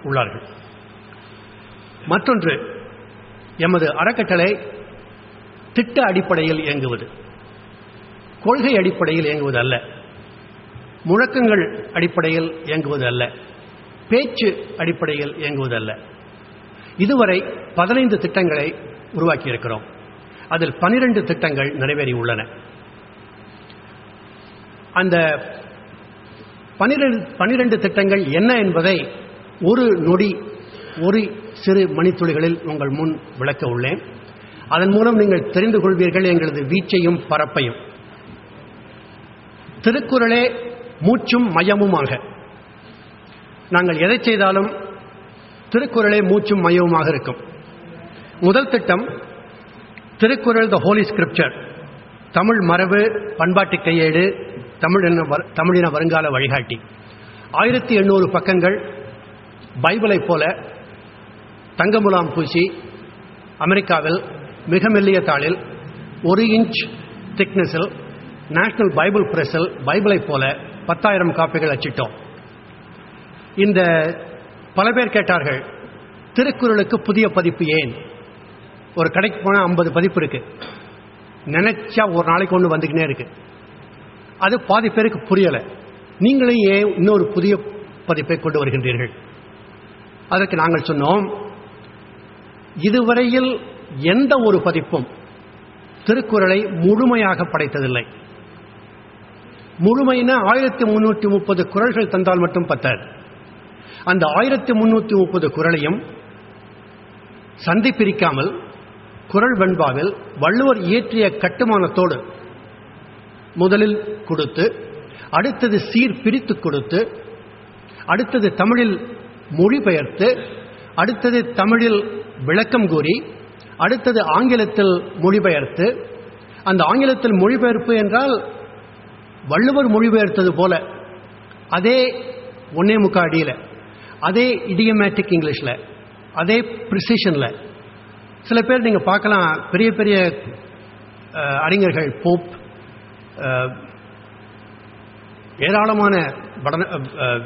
உள்ளார்கள். மற்றொன்று, எமது அறக்கட்டளை திட்ட அடிப்படையில் இயங்குவது, கொள்கை அடிப்படையில் இயங்குவது அல்ல, முழக்கங்கள் அடிப்படையில் இயங்குவது அல்ல, பேச்சு அடிப்படையில் இயங்குவது அல்ல. இதுவரை 15 திட்டங்களை உருவாக்கியிருக்கிறோம். அதில் 12 திட்டங்கள் நிறைவேறியுள்ளன. அந்த 12 திட்டங்கள் என்ன என்பதை ஒரு நொடி, ஒரு சிறு மணித்துளிகளில் உங்கள் முன் விளக்க உள்ளேன். அதன் மூலம் நீங்கள் தெரிந்து கொள்வீர்கள் எங்களது வீச்சையும் பரப்பையும். திருக்குறளே மூச்சும் மையமுமாக. நாங்கள் எதை செய்தாலும் திருக்குறளே மூச்சும் மையமுமாக இருக்கும். முதல் திட்டம் திருக்குறள் த ஹோலி ஸ்கிரிப்சர், தமிழ் மரபு பண்பாட்டு கையேடு, தமிழின வருங்கால வழிகாட்டி. 1800 பக்கங்கள், பைபிளைப் போல தங்கமுலாம் பூசி அமெரிக்காவில் மிக மெல்லிய தாளில் 1 இன்ச் திக்னஸில் நேஷனல் பைபிள் பிரஸில் பைபிளைப் போல 10,000 காப்பிகள் அச்சிட்டோம். இந்த பல பேர் கேட்டார்கள், திருக்குறளுக்கு புதிய பதிப்பு ஏன்? ஒரு கடைக்கு போனால் 50 பதிப்பு இருக்கு, நினைச்சா ஒரு நாளைக்கு ஒன்று வந்துக்கினே இருக்கு. அது பாதி பேருக்கு புரியலை. நீங்களே ஏன் இன்னொரு புதிய பதிப்பை கொண்டு வருகின்றீர்கள்? அதற்கு நாங்கள் சொன்னோம், இதுவரையில் எந்த ஒரு பதிப்பும் திருக்குறளை முழுமையாக படைத்ததில்லை. முழுமையின 1330 குறள்கள் தந்தால் மட்டும் பத்தாது. அந்த 1330 குறளையும் சந்தி பிரிக்காமல் குறள் வெண்பாவில் வள்ளுவர் இயற்றிய கட்டுமானத்தோடு முதலில் கொடுத்து, அடுத்தது சீர் பிரித்து கொடுத்து, அடுத்தது தமிழில் மொழிபெயர்த்து, அடுத்தது தமிழில் விளக்கம் கூறி, அடுத்தது ஆங்கிலத்தில் மொழிபெயர்த்து. அந்த ஆங்கிலத்தில் மொழிபெயர்ப்பு என்றால் வள்ளுவர் மொழிபெயர்த்தது போல அதே 1.25 அடியில், அதே இடியமேட்டிக் இங்கிலீஷில், அதே ப்ரிசிஷனில். சில பேர் நீங்கள் பார்க்கலாம், பெரிய பெரிய அறிஞர்கள், போப், ஏராளமான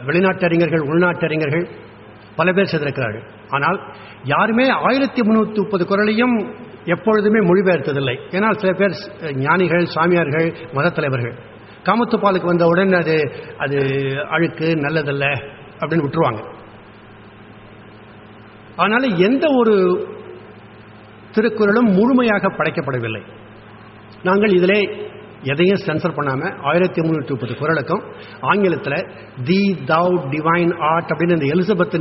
வெளிநாட்டு அறிஞர்கள், உள்நாட்டு அறிஞர்கள் பல பேர் செய்திருக்கிறார்கள். ஆனால் யாருமே 1330 குறளையும் எப்பொழுதுமே மொழிபெயர்த்ததில்லை. ஏன்னால் சில பேர் ஞானிகள், சாமியார்கள், மத தலைவர்கள் காமத்துப்பாலுக்கு வந்தவுடன் அது அழுக்கு, நல்லதல்ல அப்படின்னு விட்டுருவாங்க. அதனால எந்த ஒரு திருக்குறளும் முழுமையாக படைக்கப்படவில்லை. நாங்கள் இதிலே எதையும் சென்சர் பண்ணாமல் 1330 குறளுக்கும் ஆங்கிலத்தில் தி தௌ டிவைன் ஆர்ட் அப்படின்னு இந்த எலிசபெத்